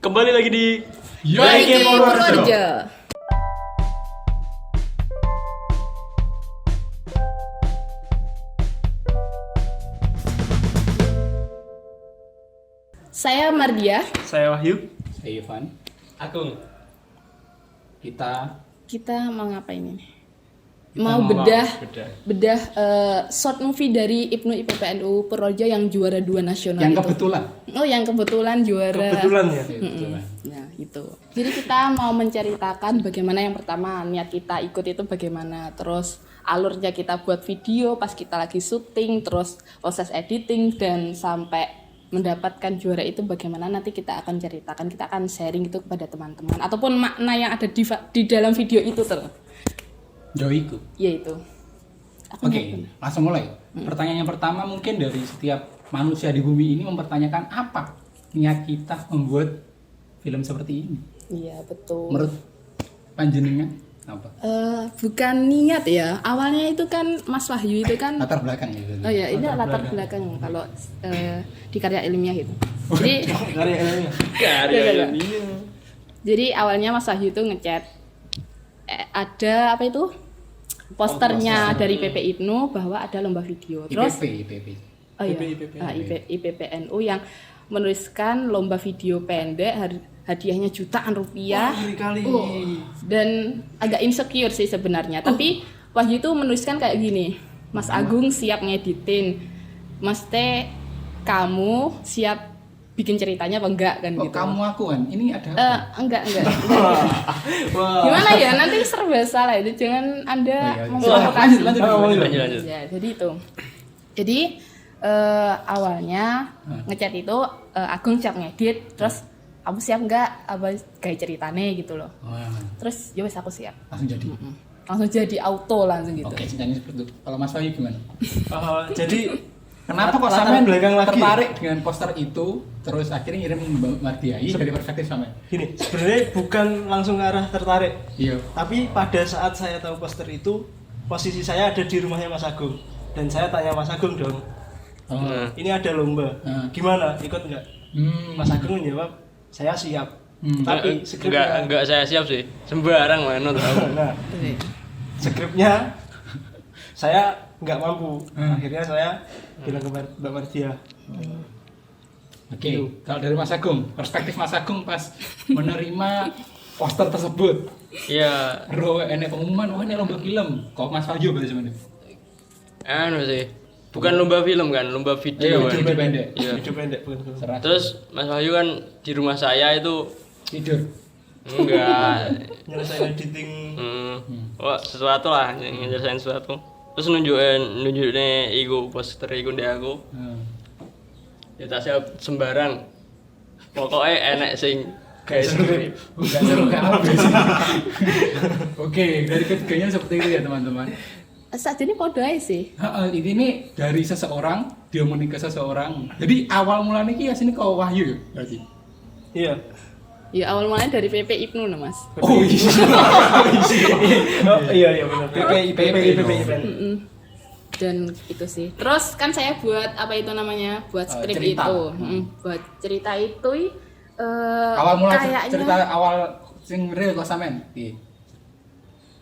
Kembali lagi di Yoiki Purworejo. Saya Mardia. Saya Wahyu. Saya Ivan. Agung. Kita Mau ngapain ini? Mau bedah short movie dari Ibnu IPPNU Purworejo yang juara 2 nasional yang itu. kebetulan. Oh, yang kebetulan juara. Kebetulan ya. Kebetulan. Nah, itu. Jadi kita mau menceritakan bagaimana yang pertama niat kita ikut itu bagaimana, terus alurnya kita buat video pas kita lagi syuting, terus proses editing dan sampai mendapatkan juara itu bagaimana nanti kita akan ceritakan, kita akan sharing itu kepada teman-teman ataupun makna yang ada di dalam video itu Joiku. yaitu. Oke, langsung mulai. Pertanyaan yang pertama mungkin dari setiap manusia di bumi ini mempertanyakan apa niat kita membuat film seperti ini. Iya, betul. Menurut panjenengan apa? Bukan niat ya. Awalnya itu kan Mas Wahyu itu kan Latar belakang ya. oh ya, ini latar belakang kalau di karya ilmiah itu. Jadi Karya ini. Jadi awalnya Mas Wahyu itu ngechat ada apa itu posternya dari PP Ibnu bahwa ada lomba video. Terus IPP. oh iya, IPPNU yang menuliskan lomba video pendek hadiahnya jutaan rupiah. Kali. Dan agak insecure sih sebenarnya. Tapi Wahyu itu menuliskan kayak gini. Mas Agung siap ngeditin. Mas T kamu siap bikin ceritanya apa enggak kan Kok gitu. kamu aku kan? Ini ada Enggak. Gimana ya? Nanti serba salah itu. Jangan Anda memprovokasi. Lanjut. Ya, jadi itu. Jadi awalnya ngechat itu Agung siap ngedit, terus kamu siap nggak apa kayak ceritanya gitu loh. Terus ya wes aku siap. Langsung jadi. Langsung jadi auto langsung gitu. Oke, ceritanya seperti itu. Kalau Mas Wahyu gimana? Jadi Kenapa kok latar sampean belakang lagi? tertarik dengan poster itu terus akhirnya ngirim Mbak Mardiai dari perspektif sampean? Gini, sebenarnya bukan langsung ke arah tertarik, Iya. tapi pada saat saya tahu poster itu, posisi saya ada di rumahnya Mas Agung, dan saya tanya Mas Agung dong, ini ada lomba, gimana, ikut nggak? Mas Agung menjawab, saya siap, tapi skripnya, enggak saya siap sih. Sembarang mana tahu. nah, skripnya saya nggak mampu, akhirnya saya bilang ke Mbak Mardia. Oke, kalau dari Mas Agung, perspektif Mas Agung pas menerima poster tersebut, Iya, enek pengumuman, ini lomba film, kok Mas Wahyu berarti sebenarnya? anu sih. Bukan lomba film kan, lomba video. kan. Video pendek. Iya. Video pendek bukan film. Serah. Terus Mas Wahyu kan di rumah saya itu Tidur. enggak Nyelesain editing. wah sesuatu lah ngejelasin sesuatu. Terus nunjukin iku poster iku ndek aku. Ya tak siap sembarang. Pokoknya enek sing guys skrip. Bukan seru kayak apa sih? Oke, dari ketiganya seperti itu ya teman-teman. Saat ini kode aja sih. Ini dari seseorang, dia menikah seseorang. Jadi awal mulanya ki asine kok Wahyu ya berarti. Iya. Ya awal mulanya dari PP Ibnu Mas. Oh iya. Oh iya benar. PPI. Dan itu sih. Terus kan saya buat apa itu namanya? Buat skrip cerita. itu. Buat cerita itu Awal mulai kayaknya cerita awal sing real kok sampean. Piye?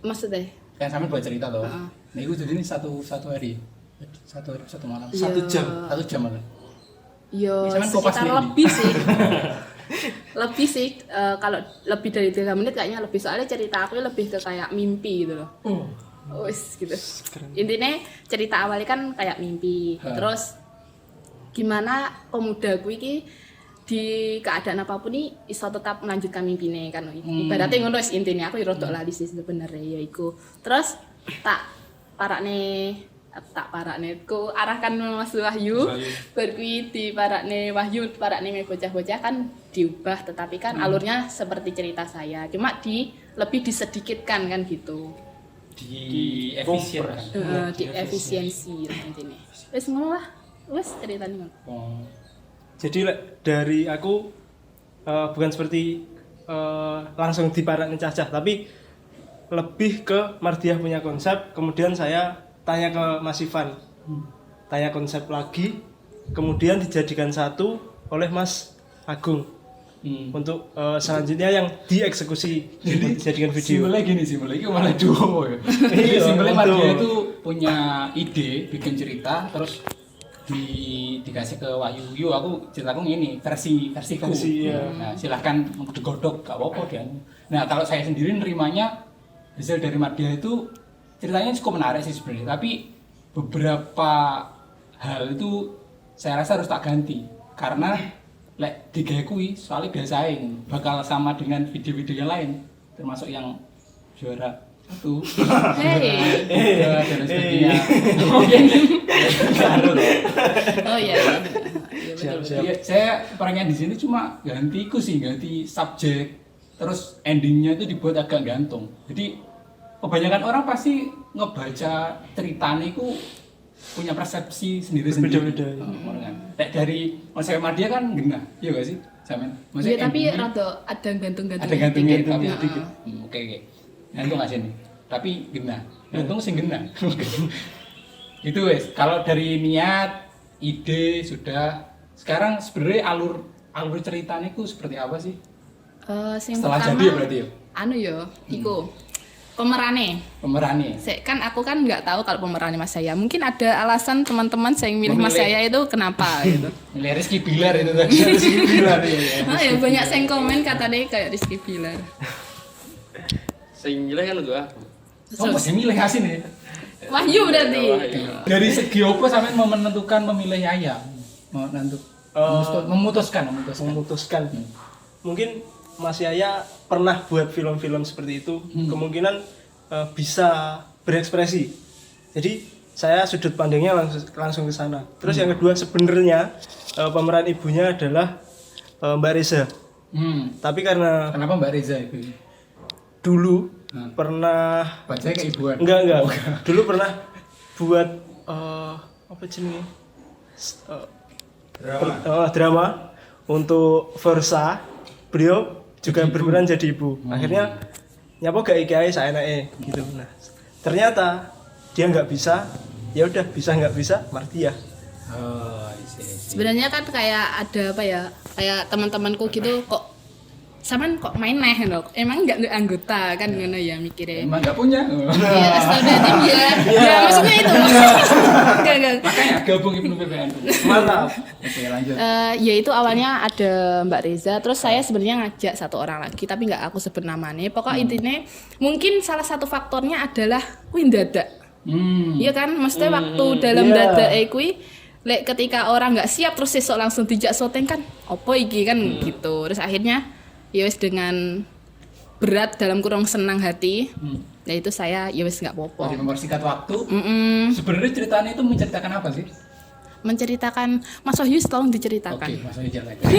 maksudnya Kan sampean buat cerita toh. Nah, itu jadi ini satu hari. Satu malam. Iya. 1 jam. 1 jam malah. yo Ini sampean kopas sekitar nih. lebih sih. Lebih sih kalau lebih dari 3 menit kayaknya lebih, soalnya cerita aku lebih ke kayak mimpi gitu loh. Wis gitu. Intinya cerita awalnya kan kayak mimpi. Terus gimana pemuda gue iki di keadaan apapun nih iso tetap melanjutkan mimpinya kan. Ibaratnya ngono wis intine aku rodok lali sih sebenarnya ya iku. Terus tak parakne ku arahkan Mas Wahyu bar kuwi di parakne Wahyu parakne bocah-bocah kan diubah, tetapi kan alurnya seperti cerita saya, cuma lebih disedikitkan kan gitu. Di efisien. Di efisiensi intinya. Wis ngono lah. Wis ceritanya ngono. Oh. Jadi dari aku bukan seperti langsung diparaknya cacah, tapi lebih ke Mardiah punya konsep, kemudian saya tanya ke Mas Ivan, tanya konsep lagi, kemudian dijadikan satu oleh Mas Agung. untuk selanjutnya yang dieksekusi dijadikan video. Simpelnya gini, simpelnya itu malah duo ya. Jadi simpelnya Mardia itu punya ide bikin cerita terus dikasih ke Wahyu, yuk aku ceritaku ini versiku. Ya. Nah silahkan digodok gak apa-apa dia. Nah kalau saya sendiri nerimanya hasil dari Mardia itu ceritanya cukup menarik sih sebenarnya, tapi beberapa hal itu saya rasa harus tak ganti karena lek digawe kuwi soalnya biasain bakal sama dengan video-video yang lain termasuk yang juara satu dan sebagainya. Oh iya. Iya, saya perannya di sini cuma ganti subjek terus endingnya itu dibuat agak gantung. Jadi kebanyakan orang pasti ngebaca ceritanya itu punya persepsi sendiri-sendiri. Beda-beda. Dari konsep Mardia kan genah, iya gak sih? Samen. Iya tapi rada ada gantung-gantung. Ada gantungnya Gantung tapi dikit. Oke. Gantung aja nih. Tapi genah. Gantung sing genah. Itu wes. Kalau dari niat, ide sudah. Sekarang sebenarnya alur ceritanya itu seperti apa sih? Setelah pertama, jadi ya berarti ya? Anu yo, iku pemerane. Kan aku kan nggak tahu kalau pemerannya Mas Yaya. Mungkin ada alasan teman-teman saya yang milih Mas Yaya itu kenapa gitu. Milih Rizky Bilar itu tadi. Rizky Bilar ya. Oh ya banyak yang komen kata dia kayak Rizky Bilar. Sing milih kan itu aku. Oh masih milih Asin ya? Wahyu berarti. Dari segi apa sampai mau menentukan memilih Yaya? Memutuskan. Mungkin Mas Yaya pernah buat film-film seperti itu, kemungkinan bisa berekspresi. Jadi saya sudut pandangnya langsung ke sana. Terus yang kedua sebenarnya pemeran ibunya adalah Mbak Reza. Tapi karena kenapa Mbak Reza itu? Dulu pernah bacanya keibuan. Enggak. Dulu pernah buat apa jenenge? Drama untuk Versa. Beliau juga berperan jadi ibu. Akhirnya nyapa gak iki saya naik gitu. Nah, ternyata dia nggak bisa. Ya udah bisa nggak bisa Mardia. Sebenarnya kan kayak ada apa ya? Kayak teman-temanku gitu kok Saman kok main neh loh. Emang enggak anggota kan ngono ya mikirnya. Emang enggak punya. Iya, astagfirullahaladzim ya. Ya maksudnya itu. Enggak. Makanya gabung Ibnu PPN. Mantap. Oke, lanjut. Ya itu awalnya ada Mbak Reza, terus saya sebenarnya ngajak satu orang lagi tapi enggak aku sebut namanya. Pokok intinya mungkin salah satu faktornya adalah dadak. Iya kan? Maksudnya waktu dalam dadak kuwi lek ketika orang enggak siap terus sesuk langsung dijak syuting kan opo iki kan gitu. Terus akhirnya ya wis dengan berat dalam kurung senang hati ya itu saya ya wis nggak apa-apa. Jadi mempersingkat waktu. Sebenarnya ceritanya itu menceritakan apa sih? Menceritakan Mas Wahyu tolong diceritakan. Oke, Mas Wahyu ceritakan.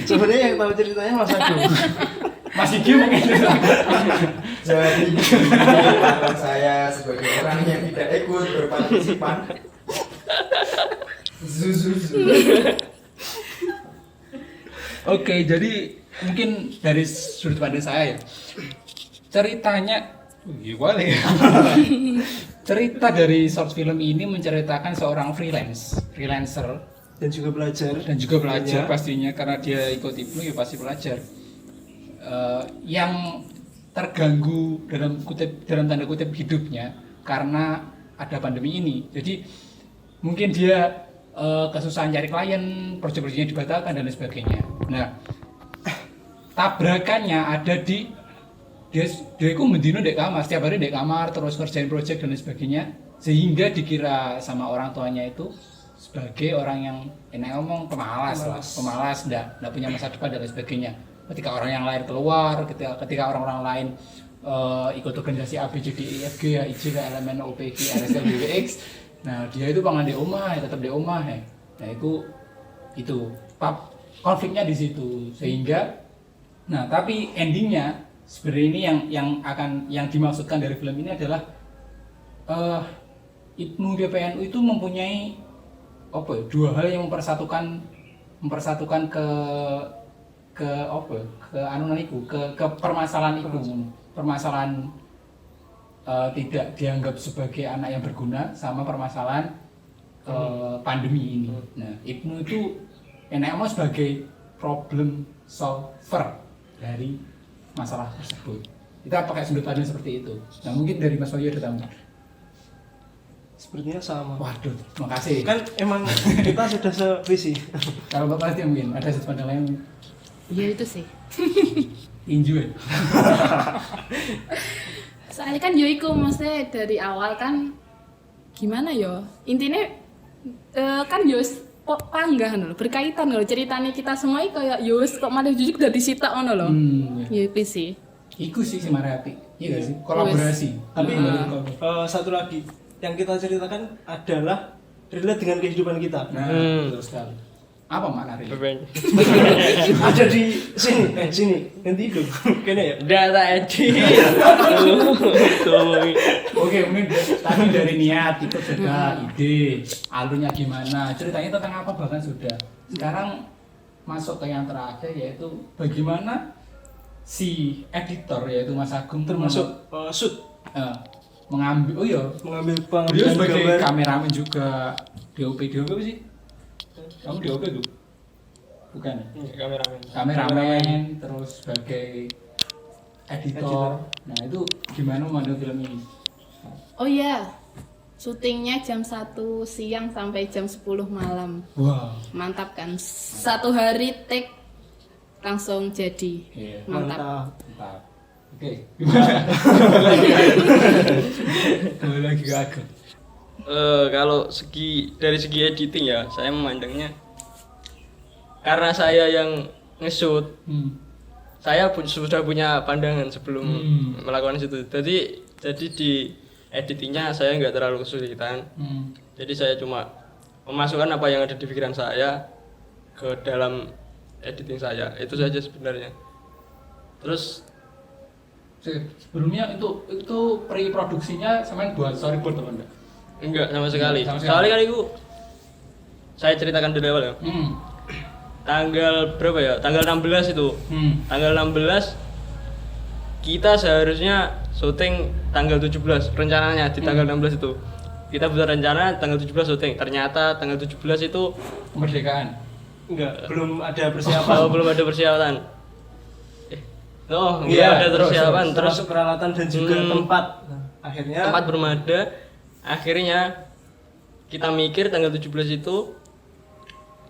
Sebenarnya yang tahu ceritanya Mas Agung. Mas Iki mungkin. Jadi karena saya sebagai orang yang tidak ikut berpartisipan. Oke, jadi mungkin dari sudut pandang saya ya, ceritanya cerita dari short film ini menceritakan seorang freelancer dan juga belajar pastinya karena dia ikut Ibnu ya pasti belajar yang terganggu dalam tanda kutip hidupnya karena ada pandemi ini. Jadi mungkin dia kesusahan cari klien, proyek-proyeknya dibatalkan dan lain sebagainya. Nah, tabrakannya ada di dia itu mendino dek kamar, setiap hari dek kamar terus ngerjain proyek dan lain sebagainya, sehingga dikira sama orang tuanya itu sebagai orang yang enak ngomong pemalas, enggak punya masa depan dan lain sebagainya. Ketika orang yang lain keluar, ketika orang-orang lain ikut organisasi A B C D E F G H I J K L M N O P Q R S T U V X, nah dia itu pangan di rumah, tetap di rumah ya. Nah itu konfliknya di situ sehingga. Nah, tapi endingnya sebenarnya ini yang dimaksudkan dari film ini adalah Ibnu PPNU itu mempunyai dua hal yang mempersatukan ke anunan itu, ke permasalahan itu, permasalahan tidak dianggap sebagai anak yang berguna sama permasalahan pandemi ini. Nah, Ibnu itu enaknya sebagai problem solver dari masalah tersebut. Kita pakai sudut pandang seperti itu. Nah mungkin dari Mas Wahyu ada tambahan. Sepertinya sama. Waduh, terima kasih. Kan emang kita sudah sevisi. Kalau Bapak Lesti mungkin ada sudut pandang lain. Iya itu sih. Inju ya? Soalnya kan yo iku maksudnya dari awal kan gimana yo? Intinya kan yo kok panggah lho, berkaitan lho ceritanya kita semua iki kayak yo kok malah jujur dari sitak ngono lho. Ya itu sih. Iku sih si Mariati. Iya gak sih? Kolaborasi. Tapi Satu lagi yang kita ceritakan adalah relate dengan kehidupan kita. nah, betul sekali. Apa makna relate? Beban. Ada di sini. Nanti dong. Kayaknya ya. Data edit. Oke, mungkin tadi dari niat, ikut sudah ide, alurnya gimana, ceritanya tentang apa bahkan sudah. Sekarang masuk ke yang terakhir yaitu bagaimana si editor yaitu Mas Agung Termasuk shoot mengambil, mengambil beliau pengambilan sebagai gambar. kameramen juga, DOP apa sih? Kamu DOP tuh? Bukan? Kameramen. Kameramen, terus sebagai editor. Nah itu gimana memandang film ini? Oh iya. Syutingnya jam 1 siang sampai jam 10 malam. Wow. Mantap kan? 1 hari take langsung jadi. Iya. Mantap. Mantap. Oke. Gimana? Kembali lagi ke Agung. Kalau dari segi editing ya, saya memandangnya karena saya yang nge-shoot, saya sudah punya pandangan sebelum melakukan itu. Jadi di editingnya saya nggak terlalu kesulitan. Jadi saya cuma memasukkan apa yang ada di pikiran saya ke dalam editing saya. Itu saja sebenarnya. Terus sebelumnya itu pre-produksinya sama buat storyboard atau enggak? enggak sama sekali. Sama sekali. Soalnya kan itu saya ceritakan dari awal ya. Tanggal berapa ya? Tanggal 16 itu. Tanggal 16 kita seharusnya syuting tanggal 17 rencananya di tanggal 16 itu. Kita buat rencana tanggal 17 syuting. Ternyata tanggal 17 itu Kemerdekaan. Enggak, belum ada persiapan. belum ada persiapan. Iya, Enggak ada persiapan. Terus termasuk peralatan dan juga tempat. Nah, akhirnya tempat bermada. Akhirnya kita mikir tanggal 17 itu.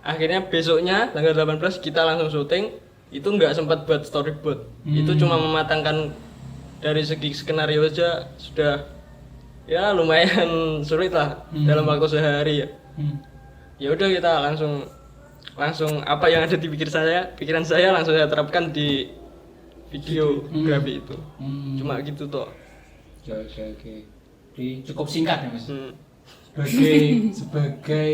Akhirnya besoknya tanggal 18 kita langsung syuting. Itu nggak sempat buat storyboard. Itu cuma mematangkan dari segi skenario aja sudah ya lumayan sulit lah dalam waktu sehari ya. Ya udah kita langsung apa yang ada di pikiran saya langsung saya terapkan di videografi itu. Cuma gitu toh. Oke. Jadi cukup singkat ya Mas. Hmm. Sebagai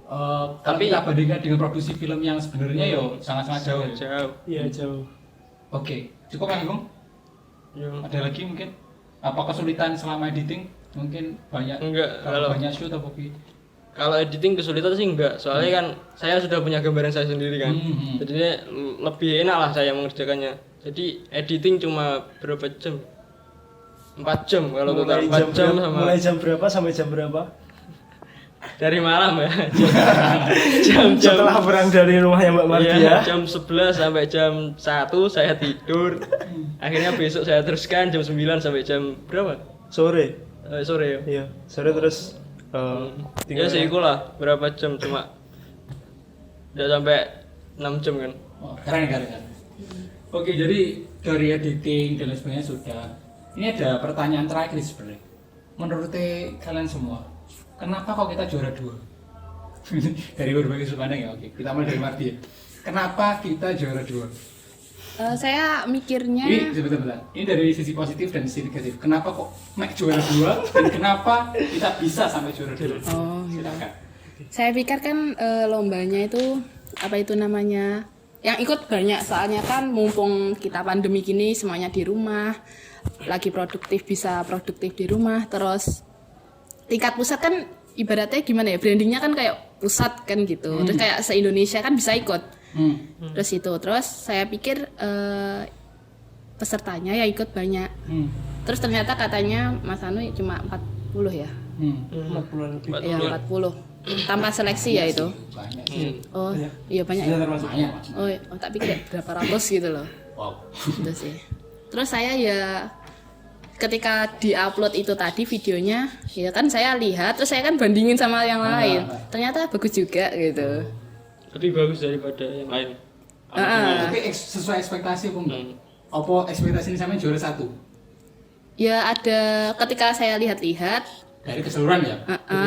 kalau Tapi- kita bandingkan dengan produksi film yang sebenarnya yo sangat-sangat jauh. Ya? Jauh. iya jauh. Oke, cukup kan Agung? Ya. Ada lagi mungkin? Apa kesulitan selama editing? Mungkin banyak. Enggak, kalau kalau- banyak shoot apa gitu. Kalau editing kesulitan sih enggak, soalnya kan saya sudah punya gambaran saya sendiri kan. Jadinya lebih enak lah saya mengerjakannya. Jadi editing cuma berapa jam? 4 jam kalau total 4 jam sama mulai jam berapa sampai jam berapa? dari malam ya. Jam Setelah pulang dari rumahnya Mbak Mardia. Iya, jam 11 sampai jam 1 saya tidur. Akhirnya besok saya teruskan jam 9 sampai jam berapa? Sore. Sore ya. Iya, sore terus Ya sih lah berapa jam cuma enggak sampai 6 jam kan. Oh, keren. Oke, jadi dari editing dan lain sebagainya sudah. Ini ada pertanyaan terakhir sebenarnya. Menurut kalian semua, kenapa kok kita juara 2? Dari berbagai sudut pandang ya, oke. Kita mulai dari Marti ya. Kenapa kita juara 2? Saya mikirnya Ini sebentar. Ini dari sisi positif dan sisi negatif. Kenapa kok Mac juara 2 dan kenapa kita bisa sampai juara 2? Oh, gitu. Silakan. Saya pikir kan lombanya itu apa itu namanya yang ikut banyak soalnya kan mumpung kita pandemi gini semuanya di rumah lagi bisa produktif di rumah terus tingkat pusat kan ibaratnya gimana ya brandingnya kan kayak pusat kan gitu terus kayak se-Indonesia kan bisa ikut terus saya pikir pesertanya ya ikut banyak terus ternyata katanya Mas Anu cuma 40 ya 40 lebih. ya 40 tanpa seleksi ya itu. Banyak sih. Oh, iya banyak. Saya Ya? termasuk. Banyak. Oh, tapi kayak berapa ratus gitu loh. Wow. Itu sih. Terus saya ya ketika diupload itu tadi videonya, ya kan saya lihat, terus saya kan bandingin sama yang lain. Ternyata bagus juga gitu. Lebih bagus daripada yang lain. Tapi sesuai ekspektasi apa enggak? Apa ekspektasi ini sama juara 1? Ya ada ketika saya lihat-lihat, Dari keseluruhan ya?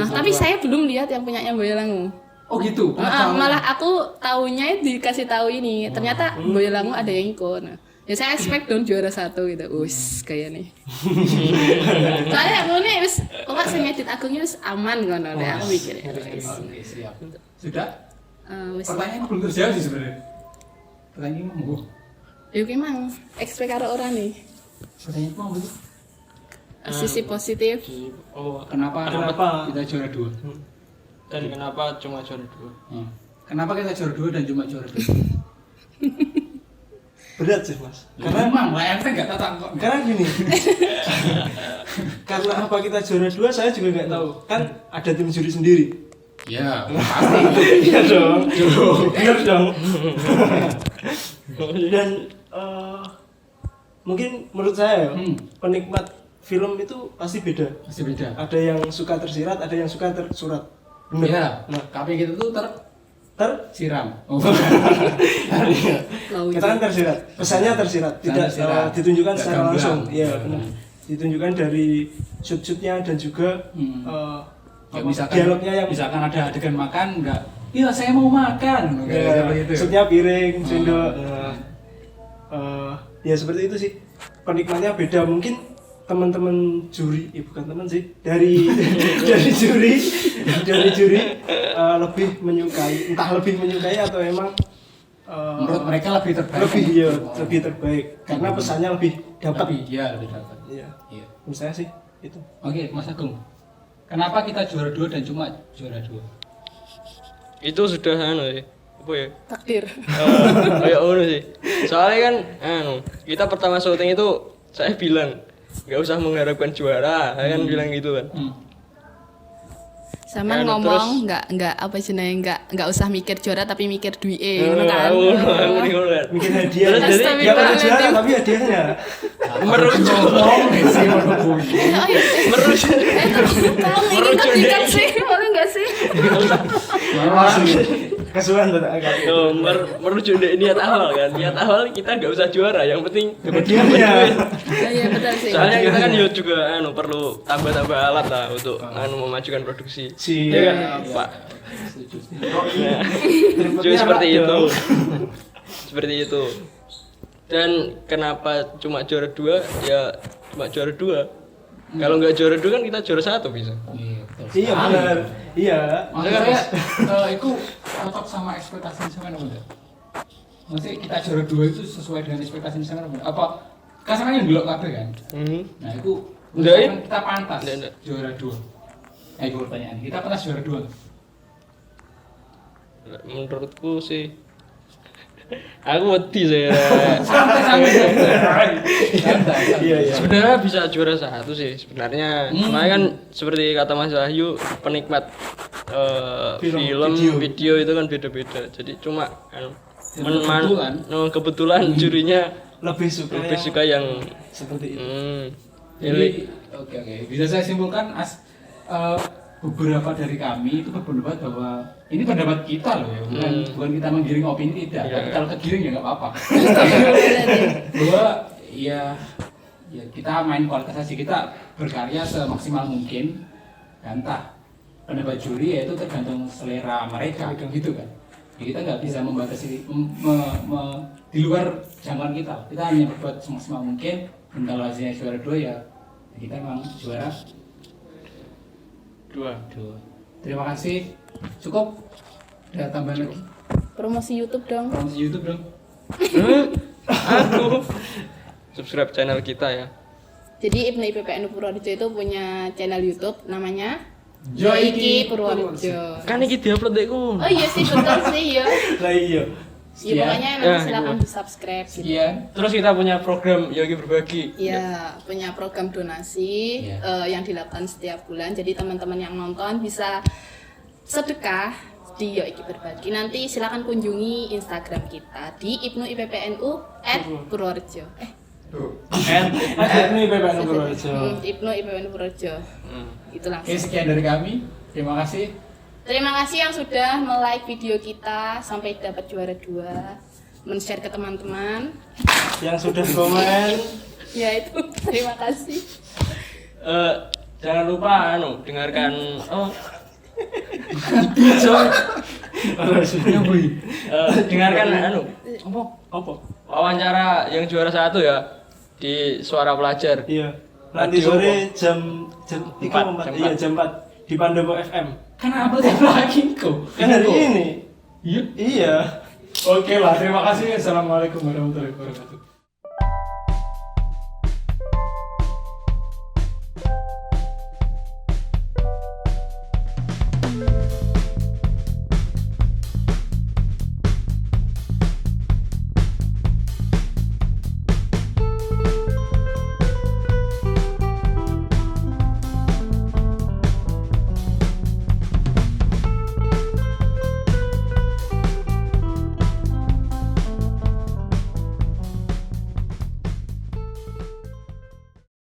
tapi saya belum lihat yang punyanya Boyolali. Oh gitu. Malah aku taunya dikasih tahu ini, ternyata Boyolali ada yang ikut. Nah, ya saya expect dong juara 1 gitu. Wis kayak nih. Soalnya aku nih wis kok sing ngedit akungnya wis aman kan aku mikir. Oke, siap. Sudah? Wis Pertanyaan belum terjawab sih sebenarnya. Pertanyaan ini mau. yo ki mang expect karo orang nih. Pertanyaan mau betul. Sisi positif. Oh, Kenapa kita juara 2? dan kenapa cuma juara 2? Kenapa kita juara 2 dan cuma juara 2? Berat sih mas. Karena emang layar saya nggak tatang kok. Karena gini. Karena apa kita juara 2 saya juga nggak tahu. Kan ada tim juri sendiri. Ya, pasti. Iya dong. Iya dong. Dan mungkin menurut saya ya, penikmat film itu pasti beda. Pasti beda. Ada yang suka tersirat, ada yang suka tersurat. Bener. Iya. Nah, KP kita tuh tersiram. Oh. Lalu kita kan tersirat. Pesannya tersirat, tidak Tersirat. ditunjukkan Tidak secara gamblang. langsung. Iya, benar. Ditunjukkan dari shoot-shootnya dan juga Ya, misalkan, dialognya yang misalkan ada adegan makan enggak, iya saya mau makan, ya, seperti itu. shootnya piring, sendok. Ya seperti itu sih. Penikmatnya beda mungkin teman-teman juri, bukan teman sih, dari dari juri lebih menyukai, entah lebih menyukai atau emang Menurut mereka lebih terbaik. lebih terbaik karena pesannya lebih dapat. Iya, lebih dapat. Iya. Iya. Menurut saya sih itu. Oke, Mas Agung. Kenapa kita juara 2 dan cuma juara 2? Itu sudah sih. Apa ya? takdir. Kayak ngono sih. Soalnya kan kita pertama syuting itu saya bilang nggak usah mengharapkan juara, saya kan bilang gitu kan. Sama Ya, ngomong nggak apa jenenge nggak usah mikir juara tapi mikir duit ngono kan. Mikir hadiah. Terus Jadi nggak perlu juara tapi hadiahnya. merujuk. Merujuk sih, boleh nggak sih? Kesulitan tuh agak. Merujuk niat awal kan. Niat awal kita nggak usah juara, yang penting dapat Hadiahnya. Iya betul sih. Soalnya kita kan juga perlu tambah-tambah alat lah untuk memajukan produksi. Siap. Ya kan, Pak. Jadi seperti itu. Seperti itu. Dan kenapa cuma juara 2? Ya cuma juara 2. Kalau nggak juara 2 kan kita juara 1 bisa. Iya benar. Iya. Maksudnya itu cocok sama ekspektasi sama enggak? Maksudnya kita juara 2 itu sesuai dengan ekspektasi sama enggak? Apa kasarnya yang dulu kabeh kan? Nah, itu Nggak, kita pantas nggak. juara 2. Itu pertanyaan. Kita pantas juara 2. Menurutku sih aku wedi saya. Santai. Iya. Sebenarnya bisa juara 1 sih sebenarnya. Makanya kan seperti kata Mas Wahyu, penikmat film, video itu kan beda-beda. Jadi cuma kebetulan jurinya Lebih suka yang seperti itu. Jadi oke. Bisa saya simpulkan beberapa dari kami itu berpendapat bahwa ini pendapat kita loh ya, bukan kita menggiring opini tidak. Tapi kalau kegiring ya nggak apa-apa. Bahwa ya kita main kualitas aja, kita berkarya semaksimal mungkin. Dan entah pendapat juri ya itu tergantung selera mereka gitu kan. Ya, kita nggak bisa membatasi di luar jangkauan kita. Kita hanya berbuat semaksimal mungkin. Dan kalau hasilnya juara 2 ya kita memang juara 2. Terima kasih. Cukup. Ada tambahan lagi. Promosi YouTube dong. Promosi YouTube dong. aku subscribe channel kita ya. Jadi Ibnu IPPN Purworejo itu punya channel YouTube namanya Joiki Purworejo. Kan ini diupload deh ku. Oh iya sih betul sih ya. Lah iya. Ya pokoknya nanti silakan di subscribe gitu. Sekian. Terus kita punya program Yogi Berbagi. Iya, punya program donasi yang dilakukan setiap bulan. Jadi teman-teman yang nonton bisa sedekah di Yo Iki Berbagi. Nanti silakan kunjungi Instagram kita di @Purworejo. Ini PPN Purworejo. Ibnu Purworejo. Itu Oke, langsung. sekian dari kami. Terima kasih. Terima kasih yang sudah like video kita sampai dapat juara 2, men-share ke teman-teman. Yang sudah komen. Ya itu, terima kasih. Jangan lupa dengarkan dengarkan Apa? wawancara yang juara 1 ya di Suara Pelajar. Iya. Nanti Radio sore jam 3 4, Iya, jam 4 di Pandowo FM. Kenapa tiap lagi kok? Kan hari ini. Iya. Iya. Oke lah, terima kasih. Assalamualaikum warahmatullahi wabarakatuh.